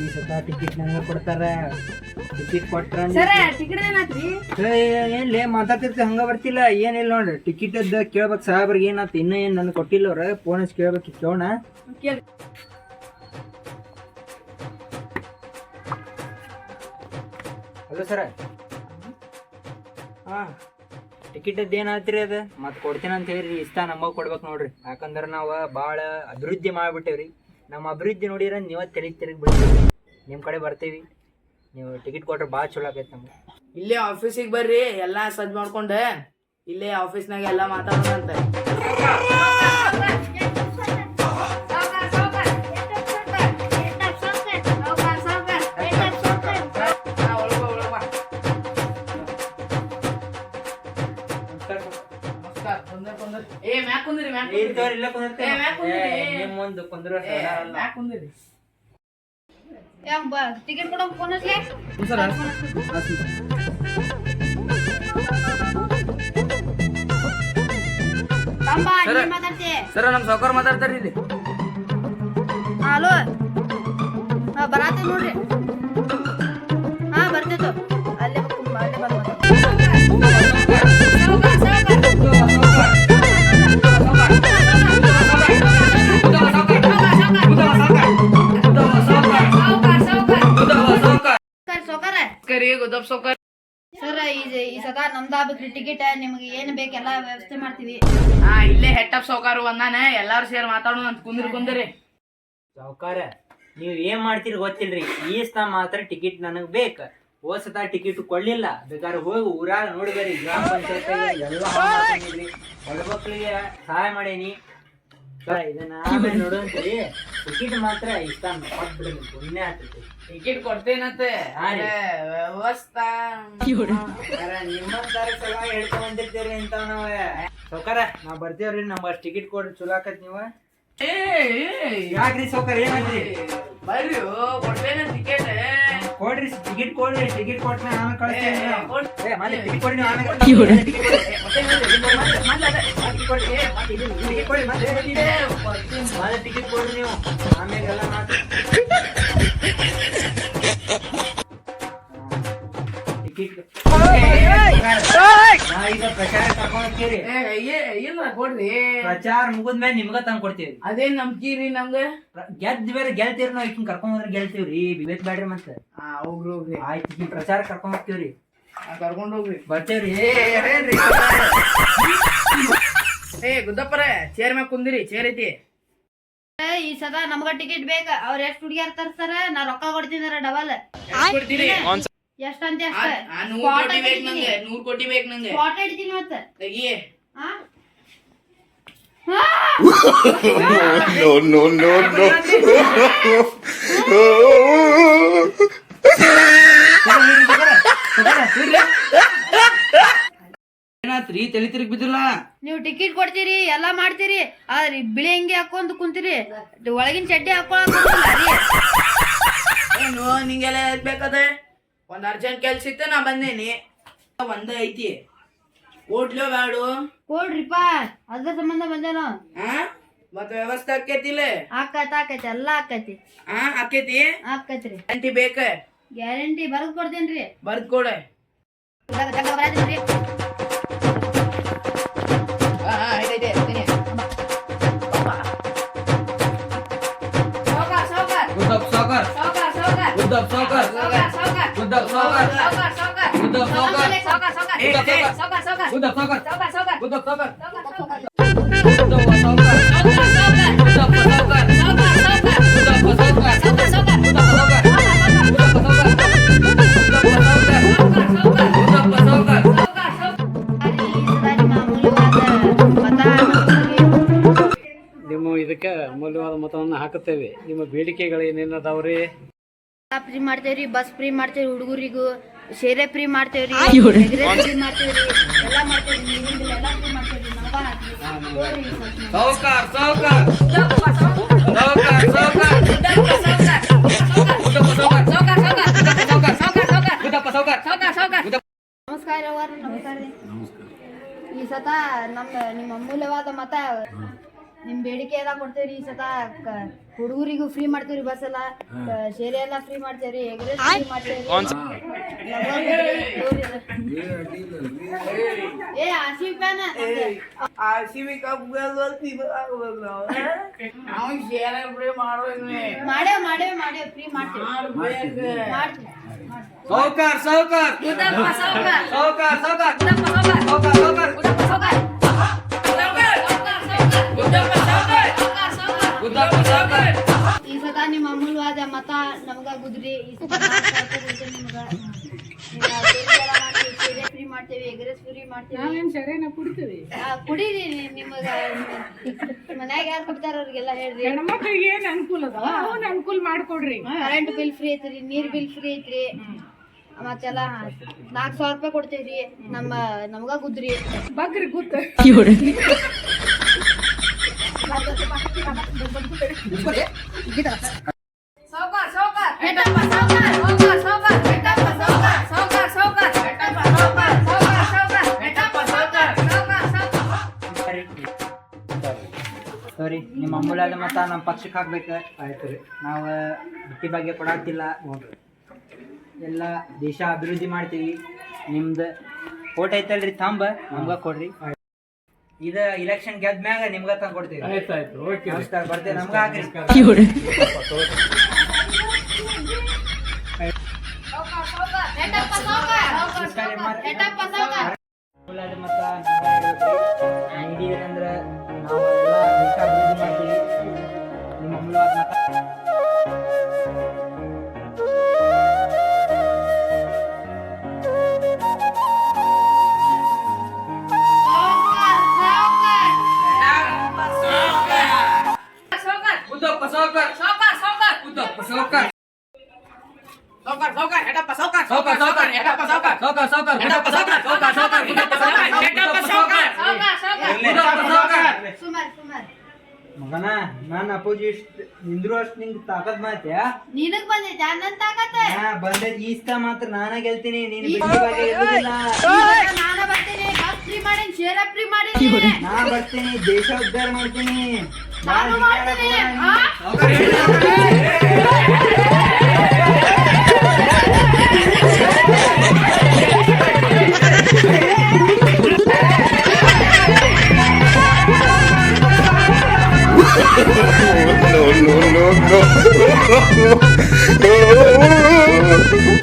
ಈ ಸತ ಟಿಕೆಟ್ ನಂಗೆ ಕೊಡ್ತಾರ. ಟಿಕೆಟ್ ಕೊಟ್ರ ಏನ್ಲೇ ಮಾತಾಡ್ತಿರ್ತಿ ಹಂಗ ಬರ್ತಿಲ್ಲ. ಏನಿಲ್ಲ ನೋಡ್ರಿ, ಟಿಕೆಟ್ ಅದ ಕೇಳ್ಬೇಕು ಸಾಹೇಬ್ರಿಗೆ ಏನಾಯ್ತು ಇನ್ನೂ ಏನು ನನ್ಗೆ ಕೊಟ್ಟಿಲ್ಲ ಅವ್ರ. ಫೋನ್ ಹಚ್ಚಿ ಕೇಳ್ಬೇಕು, ಕೇಳೋಣ. Hello sir. ಹಾಂ, ಟಿಕೆಟದ್ದು ಏನಾಯ್ತು ಅದು ಮತ್ತೆ ಕೊಡ್ತೀನಿ ಅಂತ ಹೇಳಿರಿ. ಇಷ್ಟ ನಮಗೆ ಕೊಡ್ಬೇಕು ನೋಡ್ರಿ, ಯಾಕಂದ್ರೆ ನಾವು ಭಾಳ ಅಭಿವೃದ್ಧಿ ಮಾಡಿಬಿಟ್ಟೇವ್ರಿ. ನಮ್ಮ ಅಭಿವೃದ್ಧಿ ನೋಡಿರ ನೀವು ತಿರುಗಿ ಬಿಡ್ತೀವಿ, ನಿಮ್ಮ ಕಡೆ ಬರ್ತೀವಿ. ನೀವು ಟಿಕೆಟ್ ಕೊಟ್ರೆ ಭಾಳ ಚಲೋ ಆಗೈತೆ ನಮ್ಗೆ. ಇಲ್ಲೇ ಆಫೀಸಿಗೆ ಬರ್ರಿ, ಎಲ್ಲ ಸಜ್ಜು ಮಾಡ್ಕೊಂಡೆ ಇಲ್ಲೇ ಆಫೀಸ್ನಾಗ ಎಲ್ಲ ಮಾತಾಡೋಣಂತೆ. ಟಿಕೆಟ್ ಕೊಡೋ ಫೋನ್ ಹಚ್ಲೇ. ಸರ ನಮ್ ಸಾವ್ಕಾರ ಮಾತಾಡ್ತಾರ್ರಿ ಇಲ್ಲಿ. ಹಲೋ, ಬರಾತ ನೋಡ್ರಿ. ಹಾ ಬರ್ತೇತು, ಅಲ್ಲೇ ಸರ್ ಈ ಸದಾ ನಮ್ದಾಗ್ಬೇಕ್ರಿ ಟಿಕೆಟ್. ನಿಮ್ಗೆ ಏನ್ ಬೇಕೆಲ್ಲ ವ್ಯವಸ್ಥೆ ಮಾಡ್ತೀವಿ. ಹಾ, ಇಲ್ಲೇ ಹೆಡ್ ಆಫ್ ಸಾವ್ಕಾರ ಒಂದಾನೆ, ಎಲ್ಲಾರು ಸೇರಿ ಮಾತಾಡೋಣ ಅಂತ ಕುಂದ್ರಿ. ಸಾವ್ಕಾರ, ನೀವು ಏನ್ ಮಾಡ್ತೀರಿ ಗೊತ್ತಿಲ್ರಿ. ಈ ಸತ ಮಾತ್ರ ಟಿಕೆಟ್ ನನಗ್ ಬೇಕ. ಹೋದ ಸತ ಟಿಕೆಟ್ ಕೊಡ್ಲಿಲ್ಲ, ಬೇಕಾದ್ರೆ ಹೋಗಿ ಊರಾಗ ನೋಡಿದ್ರಿ, ಗ್ರಾಮ ಪಂಚಾಯತ್ ಎಲ್ಲ ಹೆಣ್ಮಕ್ಳಿಗೆ ಸಹಾಯ ಮಾಡೇನಿ. ಇದನ್ನ ಆಮೇಲೆ ನೋಡೋಂತ್ರಿ. ಟಿಕೆಟ್ ಮಾತ್ರ ಇಷ್ಟ ಕೊಟ್ಬಿಡ್ರಿ, ಪುಣ್ಯ ಆಗ್ತೈತಿ. ಟಿಕೆಟ್ ಕೊಡ್ತೇನಂತೆ ವ್ಯವಸ್ಥಾ ನಿಮ್ಮಂತಾರ ಸಲುವಾಗಿ ಹೇಳ್ಕೊಂಡ್ಬಂದಿರ್ತೀರಿ ಅಂತ ನಾವ್. ಸಾವ್ಕಾರ, ನಾವ್ ಬರ್ತೇವ್ರಿ, ನಮ್ಗೆ ಟಿಕೆಟ್ ಕೊಡ್ರಿ, ಚಲೋ ಆಕತ್ ನೀವ. ಯಾಕ್ರಿ ಸಾವ್ಕಾರ, ಏನಾದ್ರಿ? ಬರ್ರಿ, ಕೊಡ್ತೇನೆ ಟಿಕೆಟ್. ಕೊಡ್ರಿ ಟಿಕೆಟ್ ಕೊಡ್ರಿ. ಟಿಕೆಟ್ ಕೊಟ್ಟ ಆಮೇಲೆ ಕಳಿಸ್ತೀನಿ. ಟಿಕೆಟ್ ಕೊಡ್ರಿ, ಟಿಕೆಟ್ ಕೊಡ್ರಿ ನೀವು, ಆಮೇಲೆ ಎಲ್ಲ ಮಾತು. ಟಿಕೆಟ್ ಈಗ ಪ್ರಚಾರ ತಗೊಂಡ್ತೀರಿ. ಇಲ್ಲ ಕೊಡ್ರಿ, ಪ್ರಚಾರ ಮುಗಿದ್ಮೇಲೆ ನಿಮ್ಗ ತಂದ್ ಕೊಡ್ತೀವಿ. ಅದೇನ್ ನಂಬ್ಕೀರಿ ನಮ್ಗೆ? ಗೆದ್ದ ಬೇರೆ ಗೆಲ್ತೀವ್ರಿ, ನಾವ್ ಈಗಿನ ಕರ್ಕೊಂಡ್ ಹೋದ್ರೆ ಗೆಲ್ತೀವ್ರಿ. ಬಿಬೇಕ್ ಬ್ಯಾಡ್ರಿ ಮತ್ತೆ. ಹೋಗ್ರಿ ಆಯ್ತು, ಈಗ ಪ್ರಚಾರ ಕರ್ಕೊಂಡ್ ಹೋಗ್ತೀವ್ರಿ. ಕರ್ಕೊಂಡ್ ಹೋಗ್ರಿ, ಬರ್ತೇವ್ರಿ. ಗುದ್ದಪ್ಪರೇ, ಚೇರ್ ಮ್ಯಾಗ ಕುಂದಿರಿ, ಚೇರ್ ಐತಿ. ಈ ಸದಾ ನಮ್ಗ ಟಿಕೆಟ್ ಬೇಕ. ಅವ್ರ ಎಷ್ಟ್ ಹುಡುಗಿಯಾರ ತರ್ಸ್ತಾರ, ನಾ ರೊಕ್ಕ ಕೊಡ್ತೀನಿ ಡಬಲ್. ಎಷ್ಟಂತ 100 ಕೋಟಿ ಬೇಕು ನಂಗೆ, 100 ಕೋಟಿ ಬೇಕು ನಂಗೆ. ಫೋಟೋ ಹಿಡಿತೀನಿ ಮತ್ತೆ. ತೆಗಿಯೇ. ಏನಾತ್ರಿ, ತಲೆ ತಿರುಗಿ ಬಿದ್ದಿಲ್ಲ? ನೀವು ಟಿಕೆಟ್ ಕೊಡ್ತೀರಿ, ಎಲ್ಲಾ ಮಾಡ್ತೀರಿ, ಆದ್ರೆ ಬಿಳಿ ಅಂಗಿ ಹಾಕೊಂಡ್ ಕುಂತೀರಿ, ಒಳಗಿನ ಚಡ್ಡಿ ಹಾಕೊಳಕ್ ಏನು ನಿಂಗೆಲ್ಲ ಬೇಕದೆ? ಒಂದ್ ಅರ್ಜೆಂಟ್ ಕೆಲ್ಸ ಇತ್ತು, ನಾ ಬಂದೇನಿ. ಒಂದ ಐತಿ, ಕೊಡ್ಲೋ ಬ್ಯಾಡು? ಕೊಡ್ರಿಪ್ಪ, ಅದ್ರ ಸಂಬಂಧ ಬಂದೇನೋ. ಮತ್ತ ವ್ಯವಸ್ಥೆ ಆಕೇತಿಲ್ಲ? ಆಕೈತಿ, ಎಲ್ಲಾ ಆಕೈತಿ. ಆಕೇತಿ? ಆಕೈತ್ರಿ. ಗ್ಯಾರಂಟಿ ಬೇಕ? ಗ್ಯಾರಂಟಿ ಬರ್ದ್ ಕೊಡ್ತೇನ್ರಿ. ಬರ್ದ್ ಕೊಡ. ನಿಮ್ಮ ಇದಕ್ಕೆ ಅಮೂಲ್ಯವಾದ ಮತವನ್ನು ಹಾಕುತ್ತೇವೆ. ನಿಮ್ಮ ಬೇಡಿಕೆಗಳು ಏನೇನದಾವ್ರಿ? ಫ್ರೀ ಮಾಡ್ತೇವ್ರಿ, ಬಸ್ ಫ್ರೀ ಮಾಡ್ತೇವ್ರಿ, ಹುಡುಗರಿಗೂ ಸೇರೆ ಫ್ರೀ ಮಾಡ್ತೇವ್ರಿ, ಫ್ರೀ ಮಾಡ್ತೇವ್ರಿ, ಎಲ್ಲಾ ಮಾಡ್ತೇವ್ರಿ, ಎಲ್ಲಾ ಫ್ರೀ ಮಾಡ್ತೇವ್ರಿ. ನಮಸ್ಕಾರ ನಮಸ್ಕಾರ ರೀ. ಈ ಸತ ನಿಮ್ಮ ಅಮೂಲ್ಯವಾದ ಮತ, ನಿಮ್ ಬೇಡಿಕೆ ಎಲ್ಲ ಕೊಡ್ತೇವ್ರಿ. ಈ ಸತ ಹುಡುಗರಿಗೂ ಫ್ರೀ ಮಾಡ್ತೇವ್ರಿ ಬಸ್ ಎಲ್ಲ, ಶೇರೆ ಎಲ್ಲ ಫ್ರೀ ಮಾಡ್ತೇವ್ರಿ, ಎಗ್ರೆಸ್ ಫ್ರೀ ಮಾಡ್ತೇವ್ರಿ. ಏ ಆಸಿಫ್ ಫ್ಯಾನ್ RCB ಕಪ್ ನಾವು ಶೇರ್ ಮಾಡೇವ್ ಫ್ರೀ ಮಾಡ್ತೇವೆ. ಸಾವ್ಕಾರ್ ಸಾವ್ಕಾರ್ ಈ ಸತ ನಿಮ್ಮ ಅಮೂಲ್ಯವಾದ ಮತ ನಮಗ ಗುದ್ರಿ. ಈ ಸತ ನಿಮ್ಗ ಫ್ರೀ ಮಾಡ್ತೇವೆ, ಎಗ್ರೆಸ್ ಫ್ರೀ ಮಾಡ್ತೇವೆ. ಕುಡೀರಿ, ನಿಮಗ ಮನ್ಯಾಗ ಯಾರು ಕೊಡ್ತಾರ ಅವ್ರಿಗೆಲ್ಲ ಹೇಳ್ರಿ. ಹೆಣ್ಮಕ್ಳಿಗೆ ಏನ್ ಅನುಕೂಲ ಅದ ಅವ್ನ ಅನುಕೂಲ ಮಾಡ್ಕೊಡ್ರಿ. ಕರೆಂಟ್ ಬಿಲ್ ಫ್ರೀ ಐತ್ರಿ, ನೀರ್ ಬಿಲ್ ಫ್ರೀ ಐತ್ರಿ, ಮತ್ತೆಲ್ಲ 4,000 ರೂಪಾಯಿ ಕೊಡ್ತೇವ್ರಿ. ನಮಗ ಗುದ್ರಿ ಬಗ್ರಿ ಕೂತ ಸರಿ, ನಿಮ್ಮ ಅಮೂಲ್ಯದ ಮತ ನಮ್ಮ ಪಕ್ಷಕ್ಕೆ ಹಾಕ್ಬೇಕು. ಆಯ್ತು ರೀ. ನಾವು ಬಿಟ್ಟಿ ಬಗ್ಗೆ ಕೊಡಾಕ್ತಿಲ್ಲ, ಎಲ್ಲ ದೇಶ ಅಭಿವೃದ್ಧಿ ಮಾಡ್ತೀವಿ. ನಿಮ್ದು ಓಟ್ ಐತಲ್ರಿ ತಂಬ ನಮ್ಗ ಕೊಡ್ರಿ. ಇದ ಇಲೆಕ್ಷನ್ ಗೆದ್ದ ಮ್ಯಾಗ ನಿಮ್ಗ ತಂದ್ ಕೊಡ್ತೀವಿ. ಆಯ್ತಾಯ್ತು, ಓಕೆ. ನಮಸ್ಕಾರ, ಬರ್ತೇವೆ. ನಮ್ಗ ಹಾಕ್ರಿ. ಅಮೂಲ್ಯದ ಮತ ನೀಡಿದ್ರಂದ್ರ ನಾವೆಲ್ಲ ದೇಶ ಅಭಿವೃದ್ಧಿ ಮಾಡ್ತೀವಿ. ನಿಮ್ಮ ಅಮೂಲ್ಯವಾದ ಮತ ಮಗನ, ನಾನು ಅಪೋಸಿಟ್ ನಿಂದ್ರು ಅಷ್ಟು ನಿಂಗೆ ತಾಕತ್ ಮಾತ್ಯಾ? ನಿನಗ್ ಬಂದೈತೆ ನನ್ ತಾಕತ್ತ. ಬಂದೈತಿ ಈಸ್ತ ಮಾತ್ರ ನಾನ ಗೆಲ್ತೀನಿ. ನೀನು ಬಿಟ್ಟಿ ಬಗ್ಗೆ ಗೆಲ್ಲುದಿಲ್ಲ. ನಾನ ಬರ್ತೀನಿ, ಬಸ್ ಫ್ರೀ ಮಾಡೀನಿ, ಶೇರ ಫ್ರೀ ಮಾಡೀನಿ, ನಾ ಬರ್ತೀನಿ, ದೇಶ ಉದ್ಧಾರ ಮಾಡ್ತೀನಿ. ನಾನು ಮಾಡ್ತೀನಿ. no.